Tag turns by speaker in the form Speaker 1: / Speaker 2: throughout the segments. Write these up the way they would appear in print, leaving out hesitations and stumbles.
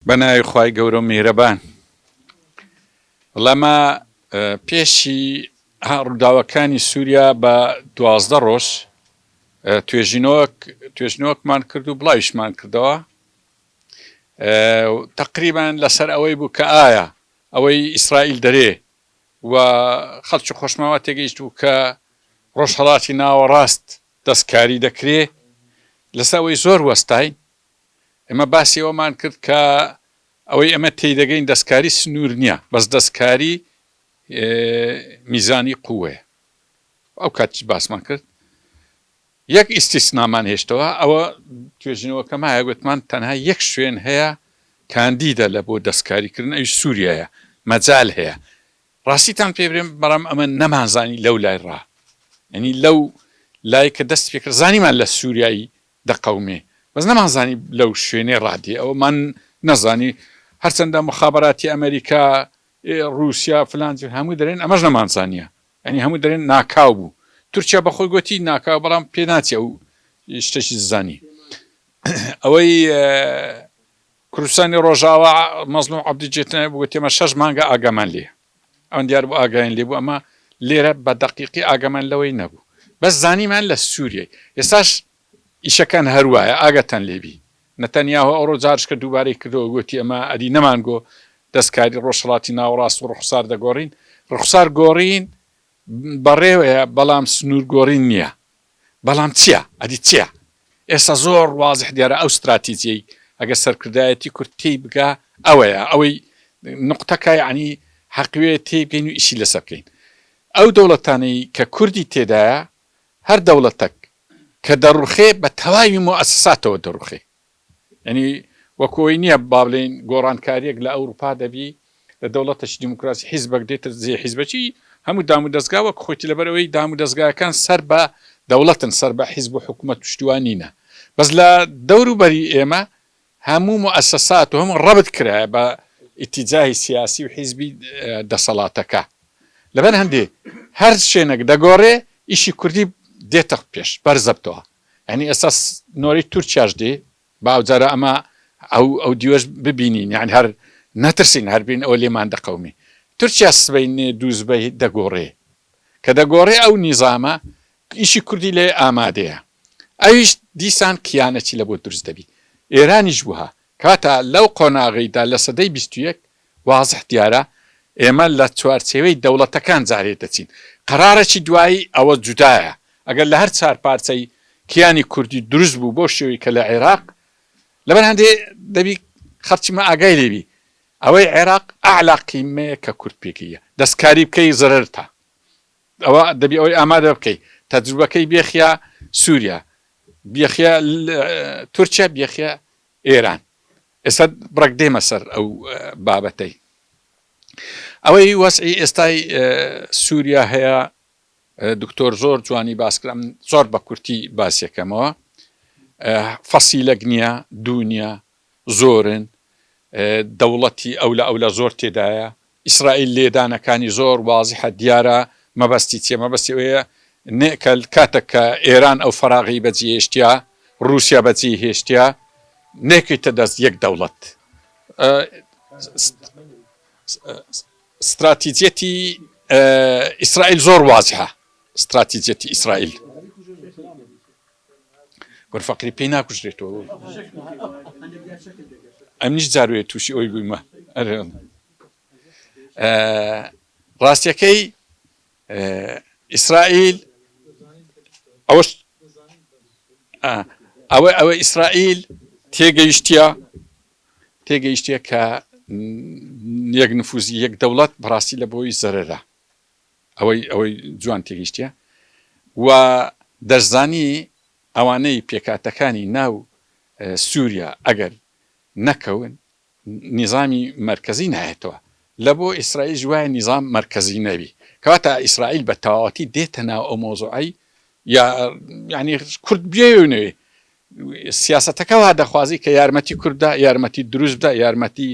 Speaker 1: بەناوی خوای گەورە و میهرەبان وەڵامە پێشی ڕووداوەکانی سووریا بە 12 ڕۆژ توێژینەوەکمان کرد و بڵاویشمان کردەوە تقریبان لەسەر ئەوەی بوو کە ئایا ئەوەی ئیسرائیل دەرێ و خەڵکی خۆشماوە تێگەیشت بوو کە ڕۆژهەڵاتی ناوەڕاست دەستکاری دەکرێ لەسەر ئەوەی زۆر وەستاین ئێمە باسی ئەومان کرد کە ئەوەی ئەمە تێدەگەین دەستکاری سنوور نییە بەس دەستکاری میزانی قووەیە ئەو کاتی باسمان کرد یەک ئیستیسنامان هێشتەوە ئەوە توێژینەوەکەمایە گوتمان تەنها یەک شوێن هەیە کاندیدە لە بۆ دەستکاریکردن ئەوی سووریایە مەجال هەیە ڕاستیتان پێ بڵێم بەڕام ئەمە نەمانزانی لەو لای ڕا یعنی لەو لای کە دەست پێکرد زانیمان لە سووریایی دەقەومێ بەس نەمانزانی لەو شوێنێ ڕادی ئەومان نەزانی هەرچەندە مخابراتی ئەمریکا رووسیا فلانجی هەموو دەرێن ئەمەش نەمانزانیە ئەنی هەموو دەرێن ناکاو بوو تورکیا بەخۆی گوتی ناکاو بەڵام پێ ناچێ و شتێکی زانی ئەوەی کوردستانی ڕۆژاوە مەزلوم عەبدوجێتن بوو تێمە 6 مانگە ئاگامان لێ ئەوەن دیار بوو ئاگایان لێ بوو ئەمە لێرە بە دەقیقی ئاگامان لەوەی نەبوو بەس زانیمان لە سووریای ئێستاش ئیشەکان هەروایە ئاگەتان لێبی نەتەنیاهو ئەوڕۆ جارشکە دووبارەی کردەوە گوتی ئەمە ئەدی نەمانگۆ دەستکاری ڕۆژهەڵاتی ناوەڕاست و ڕوخسار دەگۆڕین ڕوخسار گۆڕین بەڕێوەیە بەڵام سنوور گۆڕین نییە بەڵام چییە ئەدی چییە ئێستا زۆر وازح دیارە ئەو استراتیجیەی ئەگە سەرکردایەتی کورد تێی بگا ئەوەیە ئەوەی نقطەکە یعنی حەقوێ تێی بگەین و ئیشی لەسەر بکەین ئەو دەوڵەتانەی کە کوردی تێدایە هەر دەوڵەتەک کە دەڕوخێ بە تەواوی موئەسساتەوە دەڕوخێ یعنی وەکۆی نییە با بڵێن گۆڕانکاریەک لە ئەوروپا دەبی لە دەوڵەتەش دیموکراسی حیزبەک دێتە زێ حیزبەکی هەموو دام و دەستگا وەک خۆتی لەبەرەوەی دام و دەستگاکان سەر بە دەوڵەتن سەر بە حیزب و حکومەت پشتیوانینە بەس لە دەوروبەری ئێمە هەموو موئەسسات و هەموو ڕەبت کرایە بە ئیتیجاهی سیاسی و حیزبی دەسەڵاتەکە لەبەر هەندێ هەر شوێنێک دەگۆڕێ ئیشی کوردی دێتە پێش بەرزەبتەوە یعنی ئێستا نۆری تورکیاش دێ باوجارە ئەمە ئەو دیوەش ببینین یعنی هەر نەترسین هەربین ئەوە لێمان دەقەومی تورکیا سبەینێ دووزبەی دەگۆڕێ کە دەگۆڕێ ئەو نیزامە ئیشی کوردی لێ ئامادەیە ئەویش دیسان کیانەتی لە بۆ دروست دەبی ئێرانیش بووها کاتە لەو قۆناغیدا لە سەدەی 21 وازح دیارە ئێمە لە چوارچێوەی دەوڵەتەکان جارێ دەچین قەرارەکی دوایی ئەوە جودایە ئەگەر لە هەر چار پارچەی کیانی کوردی دروست بوو بۆ شێوەی کە لە عێراق لەبەر هەندێ دەبی خەرچمە ئاگای لێبی ئەوەی عێراق ئەعلا قیمەیە کە کورد پێکیە دەستکاری بکەی زەرەرتە ئەوە دەبی ئەوەی ئامادە بکەی تەجروبەکەی بێخیا سووریا بێخیا تورکیا بێخیا ئێران ئێستا بڕک دێمە سەر ئەو بابەتەی ئەوەی وەسعی ئێستای سووریا هەیە دکتۆر زۆر جوانی باسکرام زۆر بە کورتی باسیەکەمەوە فەسیلەک نییە دوو نییە زۆرن دەوڵەتی ئەو لە زۆر تێدایە ئیسرائیل لێدانەکانی زۆر وازیحە دیارە مەبەستی چیە مەبەستی ئەوەیە نێکە کاتێک کە ئێران ئەو فەراغی بەجێ هێشتیا رووسیا بەجێ هێشتیا نێکیتە دەست یەک دەوڵەت استراتیجێتی ئیسرائیل زۆر وازیحە استراتیجێتی ئیسرائیل گۆرفەقری پێی ناکوژرێتەوە ئەمنیش جاروێت تووشی ئەوی بوویمە ڕاستیەکەی ئیسرائیل ئەوە ئیسرائیل تێگەیشتە کە یەک نفوزی یەک دەوڵەت بەڕاستی لە بۆی زەرەرە ئەوەی جوان تێگەیشتە و دەرزانی ئەوانەی پێکاتەکانی ناو سووریا ئەگەر نەکەون نیزامی مرکزی نایێتەوە لە بۆ ئیسرائیل ژوایە نیزام مرکزی نەبی کەواتە ئیسرائیل بە تەواوەتی دێتە ناو ئەو مۆزوعی یعنی کورد بێنوێ سیاسەتەکە وا دەخوازی کە یارمەتی کووردا یارمەتی دروست بدە یارمەتی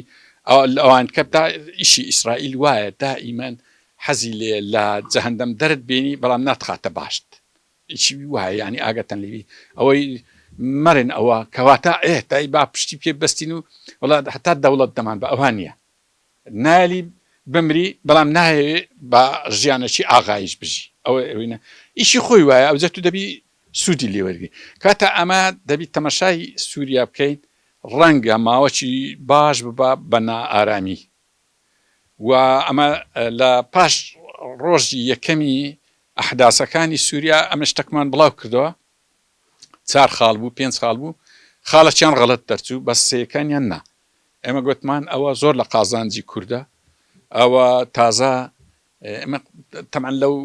Speaker 1: ئەوان کەبدا ئیشی ئیسرائیل وایە دائیمەن حەزی لێ لە جەهەندەم دەرت بینی بەڵام ناتخاتە باشت ئیشی وایە ینی ئاگەتەن لێوی ئەوەی مەرن ئەوە کەواتە تای با پشتی پێ بەستین و وڵات هەتا دەوڵەت دەمان بە ئەوان نییە نالی بمری بەڵام نایەوێ بە ژیانەکی ئاغایش بژی ئەوە ئەوینە ئیشی خۆی وایە ئەوجە تو دەبی سوودی لێوەرگی کاتە ئەمە دەبی تەمەشای سووریا بکەین ڕەنگە ماوەکی باش ببە بە نائارامی و ئەمە لە پاش ڕۆژی یەکەمی ئەحداسەکانی سووریا ئەمە شتەکمان بڵاو کردەوە 4 خاڵ بوو 5 خاڵ بوو خاڵەکیان غەڵەت دەرچوو بەس سێیەکانیان نا ئێمە گوتمان ئەوە زۆر لە قازانجی کووردە ئەوە تازە ئەمە تەمان لەو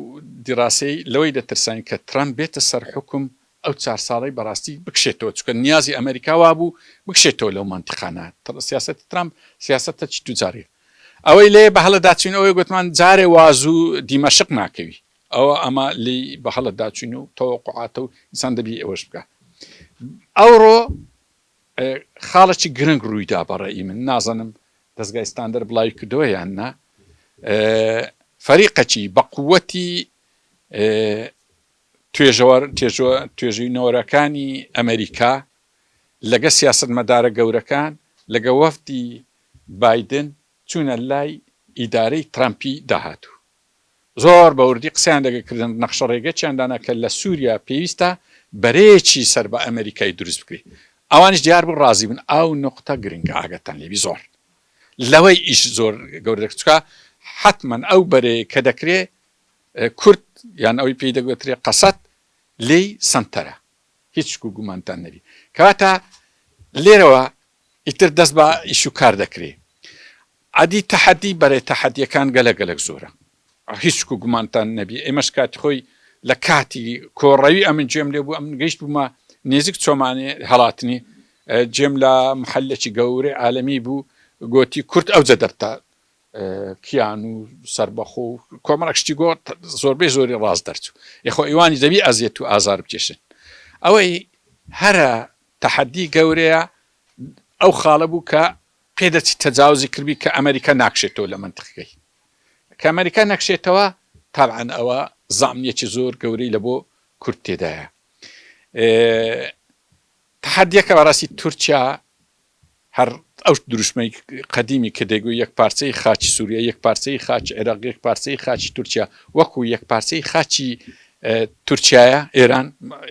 Speaker 1: دیڕاستەی لەوەی دەترسین کە ترامپ بێتە سەر حکوم ئەو 4 ساڵەی بەڕاستی بکشێتەوە چکە نیازی ئەمریکاوا بوو بکشێتەوە لەو مانتیقانە سیاسەتی ترامپ سیاسەتە چ دووجارێ ئەوەی لێ بە هەڵەداچین ئەوەی گوتمان جارێ وازوو دیمەشق ناکەوی ئەوە ئەمە لی بە هەڵەداچین و تەوەقوعاتە و ئینسان دەبی ئەوەش بکە ئەوڕۆ خاڵێکی گرنگ ڕوویدا بەڕێی من نازانم دەستگای ستاندەر بڵاوی کردەوە یان نا فەریقەکی بە قووەتی توێژینەوەرەکانی ئەمریکا لەگە سیاسەتمەدارە گەورەکان لەگە وەفدی بایدن چوونە لای ئیدارەی ترامپی داهاتوو زۆر بەوردی قسەیان دەگەکردن نەخشە ڕێگەچیاندانە کە لە سووریا پێویستە بەرێکی سەر بە ئەمریکای دروست بکرێت ئەوانش دیار بوو ڕازی بن ئەو نقطە گرنگە ئاگەتان لێبی زۆر لەوەی ئیش زۆر گەورە دەکچکە حتمما ئەو بەرێ کە دەکرێت کورد یان ئەوی پێی دەگوترێ قەسەد لێی سنتەرە هیچ گومانتان نەبی کەواتە لێرەوە ئیتر دەست بە ئیش و کار دەکرێت عادی تەحەدی بەرێ تەحەدیەکان گەلە زۆرە هیچ گومانتان نەبی ئێمەش کاتی خۆی لە کاتی کۆڕەوی ئەمن گوێم لێ بوو ئەم گەیشت بوومە نێزیک چۆمانێ هەڵاتنی جێم لە محەلێکی گەورەی عالەمی بوو گۆتی کورد ئەوجە دەرتا کیان و سربەخۆ و کۆمەڵک شتی گۆ زۆربەی زۆری ڕاست دەرچوو یخۆ ئیوانی دەبی ئەزیەت و ئازار بکێشن ئەوەی هەرە تەحەدی گەورەیە ئەو خاڵە بوو کە پێدەچی تەجاوزی کردی کە ئەمریکا ناکشێتەوە لە منتیقەکەی کە ئەمریکا نەکشێتەوە تابعاً ئەوە زامنیەکی زۆر گەورەی لە بۆ کورد تێدایە تەحەدیەکە بەڕاستی تورکیا هەر ئەو دروشمەی قەدیمی کە دەیگوی یەک پارچەی خاچی سووریا یەک پارچەی خاچ عێراق یەک پارچەی خاچی تورکیا وەکو یەک پارچەی خاچی تورکیایە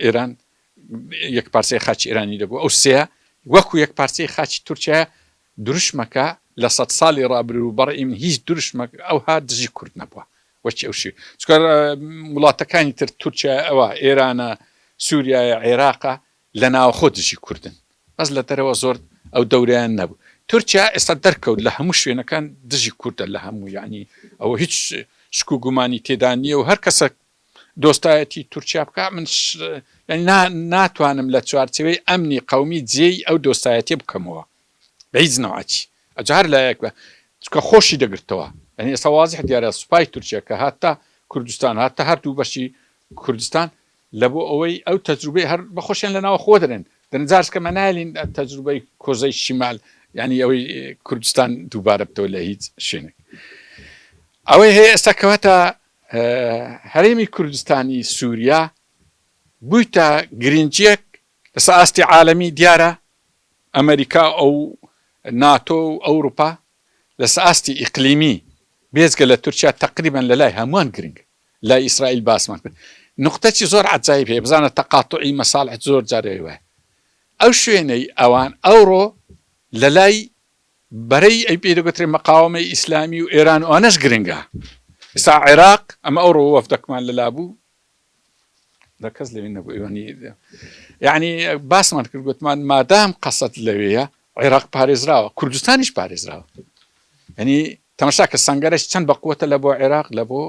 Speaker 1: ئێران یەک پارچەی خاچی ئێرانی دەبوو ئەو سەیە وەکو یەک پارچەی خاچی تورکیایە دروشمەکە لە 100 ساڵی ڕابردوو بەڕێی من هیچ دروشمەک ئەوها دژی کورد نەبووە وەچی ئەوشی چکە وڵاتەکانی تر تورکیا ئەوە ئێرانە سووریایە عێراقە لە ناوخۆ دژی کوردن بەس لە دەرەوە زۆر ئەو دەوریان نەبوو تورکیا ئێستا دەرکەوت لە هەموو شوێنەکان دژی کووردە لە هەموو یعنی ئەوە هیچ شک و گومانی تێدا نییە و هەر کەسە دۆستایەتی تورکیا بکە من ناتوانم لە چوارچەوەی ئەمنی قەومی جێی ئەو دۆستایەتی بکەمەوە بە هیچ نەوەچی ئەجار لایەک بە چکە خۆشی دەگرتەوە یعنی ئێستا وازح دیارە سوپای تورکیا کە هاتتا کوردستان هاتتا هەردوو بەشی کوردستان لە بۆ ئەوەی ئەو تەجروبەی هەر بەخۆشیان لە ناوە خۆ دەرێن دەنجارس کە مەنالین تەجروبەی کۆزەی شیمال یعنی ئەوەی کوردستان دووبارە بتەوە لە هیچ شوێنێک ئەوەی هەیە ئێستا کەواتە هەرێمی کوردستانی سووریا بوویتە گرنگجیەک لەسەر ئاستی عالەمی دیارە ئەمریکا ئەو ناتۆ و ئەوروپا لەسەر ئاستی ئیقلیمی بێزگە لە تورکیا تقریبا لە لای هەمووان گرنگ لای ئیسرائیل باسمان کرد نقطەی زۆر عجایب هەیە بزانە تەقاتوعی مەساڵح زۆر جارێ وایە ئەو شوێنەی ئەوان ئەوڕۆ لە لای بەرەی ئەی پێدەگوترێ مەقاومەی ئیسلامی و ئێران و ئەنەش گرنگە ئێستا عێراق ئەمە ئەوڕۆ وەفدەکمان لەلا بوو لە کەس لەوێ نەبوو ئێوانی یعنی باسمان کرد گوتمان مادام قەسەد لەوەیە عێراق پارێزراوە کوردستانیش پارێزراوە ینی تەماشا کە سەنگەرەش چەند بە قووەتە لە بۆ عێراق لە بۆ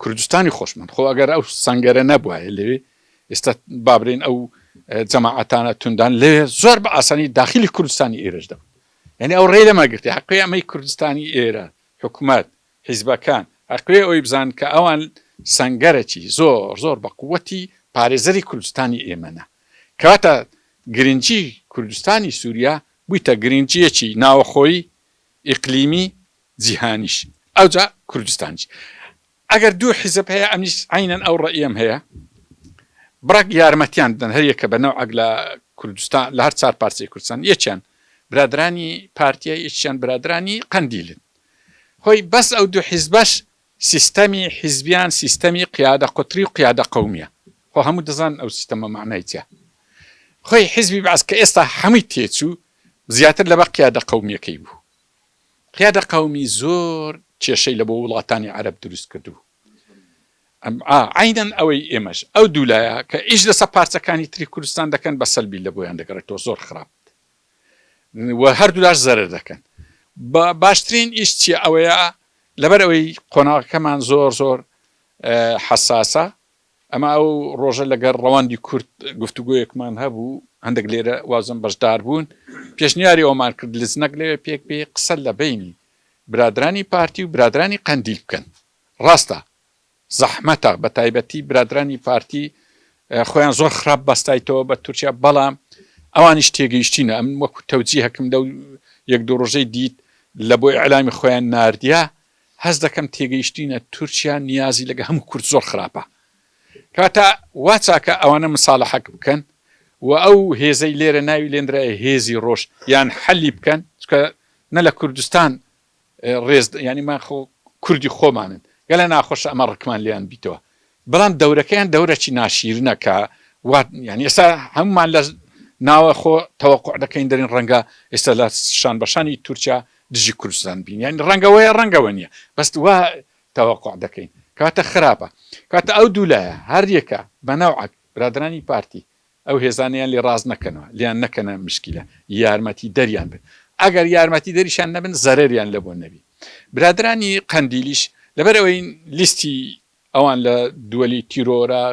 Speaker 1: کوردستانی خۆشمەند خۆ ئەگەر ئەو سەنگەرە نەبووە لەوێ ئێستا بابرین ئەو جەماعەتانە توندان لەوێ زۆر بە ئاسانی داخلی کوردستانی ئێرەش دەبوو یعنی ئەو ڕێ لەمەگرتی حەقی ئەمەی کوردستانی ئێرە حکوومەت حیزبەکان حەقی ئەوی بزان کە ئەوان سەنگەرەکی زۆر بە قووەتی پارێزەری کوردستانی ئێمەنە کەواتە گرنگی کوردستانی سووریا بوویتە گرنگیەکی ناوەخۆی ئیقلیمی جیهانیش ئەوجا کوردستانیش ئەگەر دوو حیزب هەیە ئەمیش عینەن ئەو ڕەئیم هەیە بڕک یارمەتیان بدەن هەر یەکە بە نەوعەک لە کوردستان لە هەر چار پارچەی کوردستان یەکیان برادرانی پارتیە یەکیان برادرانی قەندیلن هۆی بەس ئەو دوو حیزبەش سیستەمی حیزبیان سیستەمی قیادە قوتری و قیادە قەومیە خۆ هەموو دەزان ئەو سیستەمە معنای چیە خۆی حیزبی بەعز کە ئێستا هەمووی تێچوو زیاتر لەبە قیادە قەومیەکەی بوو قیادە قەومی زۆر کێشەی لە بۆ وڵاتانی عەرەب دروست کردبوو عینەن ئەوەی ئێمەش ئەو دوولایە کە ئیش لەسەر پارچەکانی تری کوردستان دەکەن بە سەلبی لە بۆیان دەگەڕێتەوە زۆر خراپ و هەردوولاش زەرەر دەکەن باشترین ئیش چیە ئەوەیە لەبەر ئەوەی قۆناغەکەمان زۆر حساسە ئەمە ئەو ڕۆژە لەگەر ڕەواندی کورد گفتوگۆیەکمان هەبوو هەندێک لێرە وازم بەشدار بوون پێشنیاری ئەومان کرد لزنەک لێوێ پێک بێ قسە لە بینی برادرانی پارتی و برادرانی قەندیل بکەن ڕاستە زەحمەتە بە تایبەتی برادرانی پارتی خۆیان زۆر خراپ بەستایتەوە بە تورکیا بەڵام ئەوانیش تێگەیشتینە ئەم وەکو تەوجی هەکم لەو یەک دوو ڕۆژەی دیت لە بۆی ئەلامی خۆیان ناردیا هەز دەکەم تێگەیشتینە تورکیا نیازی لەگە هەموو کورد زۆر خراپە کاتە وا چاکە ئەوانە مساڵەحەک بکەن و ئەو هێزەی لێرە ناوی لێنرایە هێزی ڕۆژ یان حەلی بکەن چکە نە لە کوردستان ڕێز ینی من خۆ کوردی خۆمانن گەلە ناخۆش ئەمە ڕکمان لیان بیتەوە بەڵام دەورەکەیان دەورەی ناشیرنەکە ینی ئێستا هەمومان لە ناوە خۆ تەوەقع دەکەین دەرین ڕەنگە ئێستا لە شان بەشانی تورکیا دژی کوردستان بین یعنی ڕەنگەوەیە ڕەنگەوە نییە بەست وا تەوەقع دەکەین کاتە خراپە کاتە ئەو دوولایە هەریەکە بەناوعک برادرانی پارتی ئەو هێزانیان لێ ڕاز نەکەنەوە لیان نەکەنە مشکلە یارمەتی دەریان بن ئەگەر یارمەتی دەریشان نەبن زەرەریان لە بۆ نەبی برادرانی قەندیلیش لەبەر ئەوەی لیستی ئەوان لە دووەلی تیرۆرە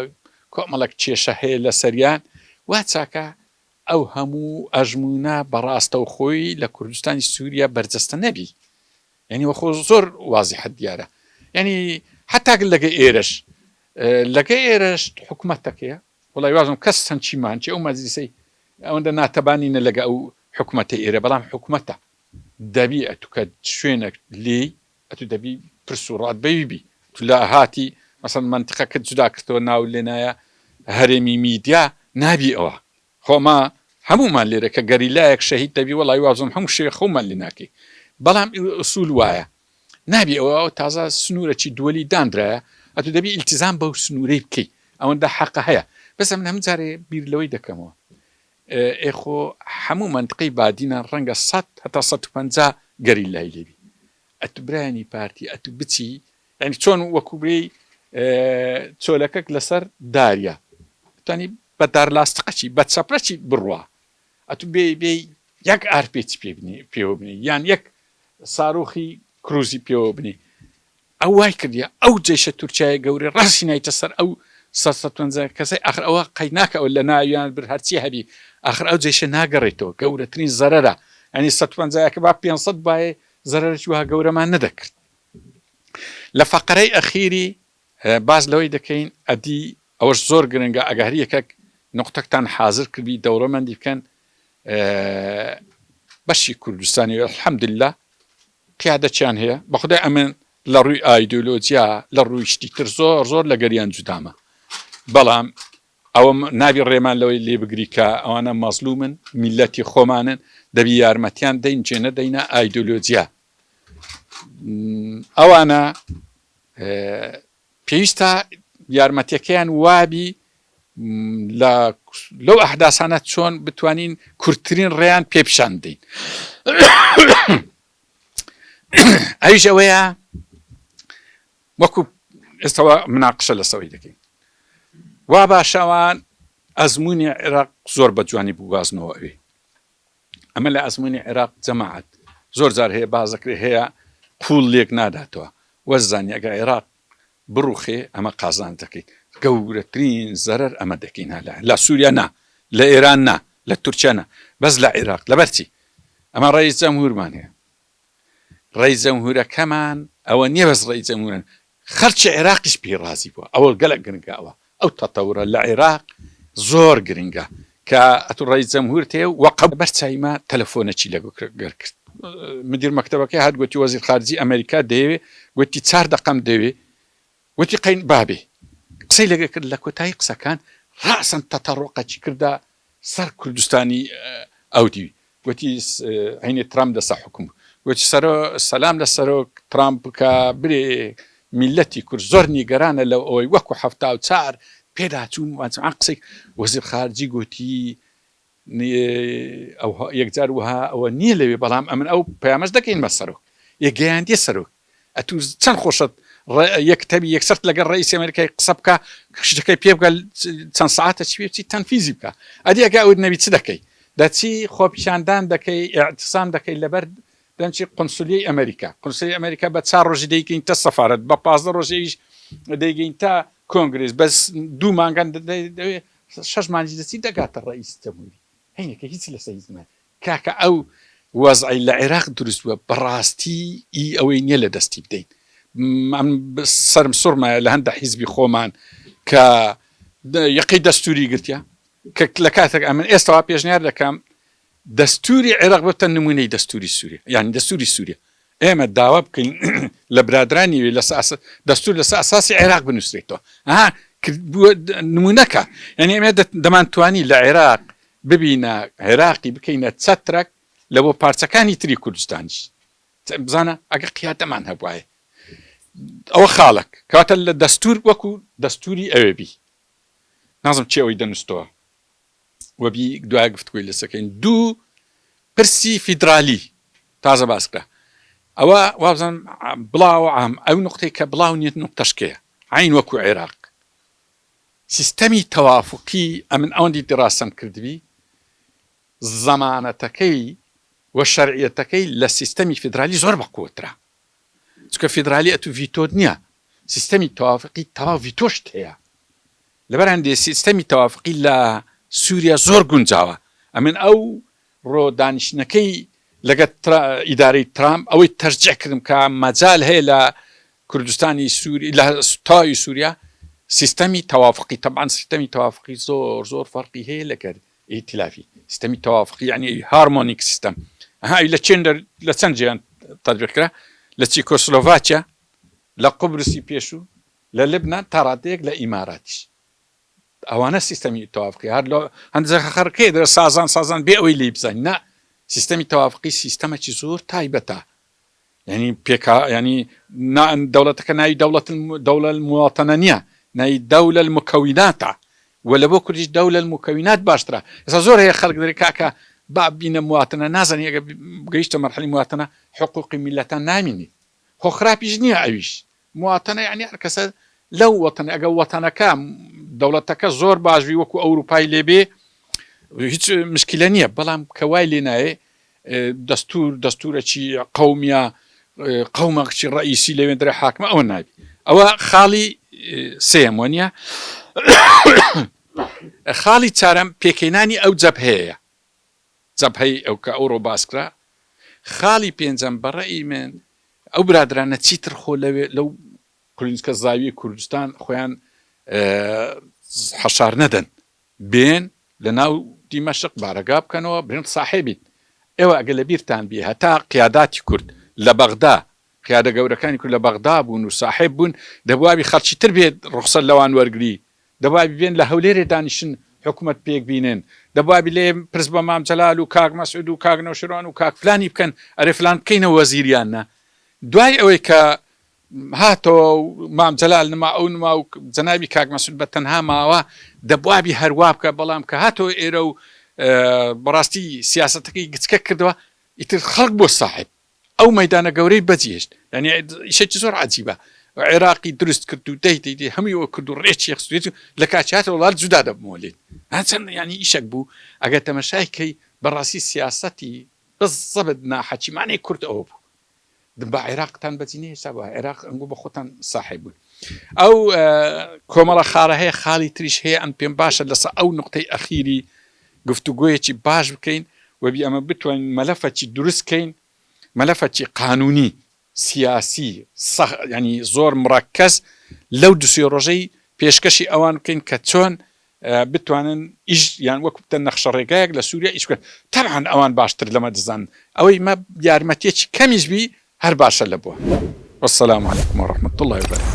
Speaker 1: کۆمەڵک کێشە هەیە لە سەریان وا چاکە ئەو هەموو ئەژمونە بەڕاستە و خۆی لە کوردستانی سووریا بەرجەستە نەبی یعنی وەخۆ زۆر وازیحەت دیارە یعنی حتا لەگە ئێرەش حکوومەتەکەیە وڵای وازم کەس چەند چیمانچی ئەو مەجلیسەی ئەوەندە ناتەبانینە لەگە ئەو حکوومەتە ئێرە بەڵام حکوومەتە دەبی ئەتوکە شوێنێک لێ ئەتو دەبی پرس و ڕات بەویبی تو لە هاتی مەسەن منتیقەکە جودا کردەوە ناو لێنایە هەرێمی میدیا نابی ئەوە خۆما هەمومان لێرە کە گەریلایەک شەهید دەبی وڵای وازم هەموو شێ خۆمان لێ ناکەی بەڵام ئوسول وایە نابی ئەوە تازە سنوورەی دووەلی دانرایە ئەتو دەبی ئیلتیزام بەو سنوورەی بکەیت ئەوەندە حەقە هەیە بەس من هەموو جارێ بیرلەوەی دەکەمەوە ئێخۆ هەموو منتقەی بادینە ڕەنگە 100 هەتا 150 گەریلای لێبی ئەتو برایانی پارتی ئەتو بچی ینی چۆن وەکوبرەی چۆلەکەک لەسەر داریە توانی بە دارلاستقەچی بە چەپرەچی بڕوە ئەتو بێ یەک ئارپێکی پێوە بنی یان یەک ساڕۆخی کروزی پێوە بنی ئەو وای کردیە ئەو جێشە تورکیای گەورەی ڕاستی نایتە سەر ئەو 150 کەسەی ئاخر ئەوە قەیناکە ئەو لە ناویان بر هەرچی هەبی ئاخر ئەو جێشە ناگەڕێتەوە گەورەترین زەرەرە ئەنی 150 با 500 باە زەرەرکی وها گەورەمان نەدەکرد لە فەقەرەی ئەخیری باز لەوەی دەکەین ئەدی ئەوەش زۆر گرنگە ئەگەری یەکەک نقطەکتان حاضر کردی دەوڕەمەندی بکەن بەشی کوردستانی الحەمدلله قیادەتیان هەیە بەخدای ئەمن لە ڕووی ئایدۆلۆجیا لە ڕووی شتیتر زۆر لە گەریان جودامە بەڵام ئەوە ناوی ڕێمان لەوەی لێ بگری کە ئەوانە مەزلومن میلەتی خۆمانن دەبی یارمەتیان دەین جێنە دەینە ئایدۆلۆجیا ئەوانە پێویستە یارمەتیەکەیان وابی لەو ئەحداسانە چۆن بتوانین کورتترین ڕێیان پێپشان دەین ئەویش ئەوەیە وەکو ئێستاوە مناقشە لەسەوەی دەکەین وا باشەوان ئەزمموی عێراق زۆر بە جوانی بوازنەوە ئەوێ ئەمە لە ئەزمموی عێراق جەماعەت زۆر جار هەیە بازەکرێ هەیە قوڵ لێک ناداتەوە وەزانی ئەگە عێراق بڕوخێ ئەمە قازان دەکەیت گەورەترین زەرەر ئەمە دەکەین لە سووریا نا لە ئێران نا لە تورکیا نا بەس لە عێراق لەبەرچی ئەمە ڕئیس جەمهورمان هەیە ڕئیس جەمهورەکەمان ئەوە نییە بەس ڕئیس جەمهورن خەرچی عێراقیش پێی رازی بووە ئەوە گەلک گرنگەوە ئەو تەتەورە لە عێراق زۆر گرنگە کە ئەتو ڕئیس جەمهور تێ وەقە بەرچایمە تەلەفۆنەکی لەگەر کرد مدیر مەکتەبەکەی هات گوتی وەزیر خارجی ئەمریکا دەیەوێ گوتی 4 دقەم دەوێ گوتی قەین بابێ قسەی لەگە کرد لە کۆتایی قسەکان ڕاسن تەتەڕۆقەچی کردا سەر کوردستانی ئەودی وتی عینی ترامپ دەسا حکوم وتی سەلام لە سەرۆک ترامپ بکە برێ میلەتی کورد زۆر نیگەرانە لەو ئەوەی وەکو 74 پێداچوو قسەی وەزیر خارجی گوتی یەکجار وها ئەوە نییە لەوێ بەڵام ئەمن ئەو پەیامەش دەکەین بە سەرۆک یەگەیاندیە سەرۆک ئەتو چەند خۆشت یەکتەبی یەکسەر لەگەڵ ڕئیسی ئەمریکای قسە بکە شتەکەی پێ بگە چەند ساعتە چی بچی تەنفیزی بکە ئەدیەکە ئەو نەبی چ دەکەی دەچی خۆپیشاندان دەکەی ئاعتسام دەکەی لەبەر دەمچی قونسولیەی ئەمریکا قونسولی ئەمریکا بە 4 ڕۆژی دەیگەین تا سەفارەت بە 15 ڕۆژەیش دەیگەین تا کۆنگرس بەس 2 مانگان دەوێت 6 مانجی دەچی دەگاتە ڕئیس جەمهوری هەینەکە هیچ لە سەیزمە کاکە ئەو وەزعی لە عێراق دروست بووە بەڕاستی ئەوەی نییە لە دەستی بدەین سرم سوورمایە لە هەندە حیزبی خۆمان کە یەقی دەستوری گرتیا کە لە کاتێک ئەمن ئێستاوا پێشنیار دەکەم دەستوری عێراق بتە نمونەی دەستوری سووریا یعنی دەستوری سووریا ئێمە داوا بکەین لە برادرانی دەستور لەسەر ئاساسی عێراق بنووسێتەوە نمونەکە یعنی ئێمە دەمانتوانی لە عێراق ببینە عێراقی بکەینە چەترەک لە بۆ پارچەکانی تری کوردستانیش بزانە ئەگە قیادەمان هەبوایە ئەوە خاڵک کاتە لە دەستور وەکو دەستوری ئەوێبی نازم چی ئەوەی دەنووسەوە وەبی دوای گفتگوی لەسەکەین 2 پرسی فیدرالی تازە باسکرا ئەوە وابزان بڵاو عام ئەو نقطەی کە بڵاو نیەت نقطەشکەیە عین وەکو عێراق سیستەمی تەوافقی ئەمن ئەوەندی دراسەم کردوی زەمانەتەکەی و شەرعیەتەکەی لە سیستەمی فیدرالی زۆر بەقووترە چکە فیدرالی ئەتو ڤیتۆ نییە سیستەمی تەوافقی تەواو ڤیتۆشت هەیە لەبەر هەندێ سیستەمی تەوافقی لە سووریا زۆر گونجاوە ئەمن ئەو ڕۆدانیشتنەکەی لەگەڵ ئیدارەی ترامپ ئەوەی تەرجیح کردم کە مەجال هەیە لە کوردستانی سووری لە تاوی سووریا سیستەمی تەوافقی طبعا سیستەمی تەوافقی زۆر فەرقی هەیە لەگەر ئیتلافی سیستەمی تەوافقی یعنی هارمۆنیک سیستەم لە چەند جیان تەطبیقکرا لە چیکۆسلۆڤاکیا لە قوبرسی پێشوو لە لبنان تا ڕادەیەک لە ئیماراتیش ئەوانە سیستەمی تەوافقی هەندێک خەرکەی دەرە سازان بێ ئەوەی لێ بزانین نا سیستەمی تەوافقی سیستەمێکی زۆر تایبەتە یعنی پێکا ینی دەوڵەتەکە ناوی دەوڵە المواطنە نییە ناوی دەولە المکەویناتە وە لە بۆ کوردیش دەولە المکەوینات باشترە ئێستا زۆر هەیە خەڵک دەرێ کاکە با بینە مواتنە نازانانی ئەگە گەیشتە مەرحەلی مواتنە حقوقی میلەتان نامینی خۆ خراپیش نییە ئەویش مواتنە یعنی هەر کەسە لەو وەتەن ئەگە وەتەنەکە دەوڵەتەکە زۆر باشوی وەکو ئەوروپای لێبێ هیچ مشکلە نییە بەڵام کەوای لێ نایێ دەستورەکی قەومیە قەومەقی ڕئیسی لەوێن دەرە حاکمە ئەوە نابی ئەوە خاڵی سێم وەنیە خاڵی چارەم پێکەینانی ئەو جەبهەیە جەبهەی ئەو کە ئەوڕۆ باسکرا خاڵی پێنجەم بەڕێی من ئەو برادرانە چیتر خۆ لەو قولنجکە زاویە کوردستان خۆیان حەشار نەدەن بێن لە ناو دیمەشق بارەگا بکەنەوە برن ساحێبیت ئێوە ئەگە لە بیرتان بێ هەتا قیاداتی کورد لە بەغدا قیادە گەورەکانی کورد لە بەغدا بوون و ساحێب بوون دەبوابی خەڵکی تر بێت ڕوخسەت لەوان وەرگری دەبوابی بێن لە هەولێرێ دانیشن حکوومەت پێک بینن دەبوابی لێ پرس بە مام جەلال و کاک مەسعود و کاک نەوشیروان و کاک فلانی بکەن ئەرێ فلان بکەینەوە وەزیریانە دوای ئەوەی کە هاتەوە مام جەلال نما ئەو نما و جەنابی کاک مەسعود بە تەنها ماوە دەبوابی هەروە بکە بەڵام کە هاتەوە ئێرە و بەڕاستی سیاسەتەکەی گچکە کردەوە ئیتر خەڵک بۆ ساحب ئەو مەدانە گەورەی بەجێشت ینی ئیشێکی زۆر عجیبە عێراقی دروست کرد و دەیدەیدی هەموویەوە کرد و ڕێکی یەخسوێت و لە کاچاتە وڵات جودا دەبمەوەلێت چەند ینی ئیشێک بوو ئەگەر تەمەشایکەی بەڕاستی سیاسەتی بزەبت ناحەکیمانەی کورد ئەوە بوو بە عێراقتان بەجینێ حساب عێراق ئەنگۆ بە خۆتان ساحب بوون ئەو کۆمەڵە خاڕە هەیە خاڵی تریش هەیە ئەم پێم باشە لەسەر ئەو نقطەی ئەخیری گفتوگۆیەکی باش بکەین وەبی ئەمە بتوانین مەلەفەکی دروستکەین مەلەفەکی قانونی سیاسی ینی زۆر مڕەکەز لەو دوسێ ڕۆژەی پێشکەشی ئەوان بکەین کە چۆن بتوانن ئیش یان وەکو بتە نەخشە ڕێگایەک لە سووریا ئیش بکەن تەبعاً ئەوان باشتر لەمە دەزانن ئەوەی مە یارمەتیەکی کەمیش بی هەر باشە لە بووە. وەسەلام عەلەیکوم وەڕەحمەتوڵڵی وبەرەکاتوه.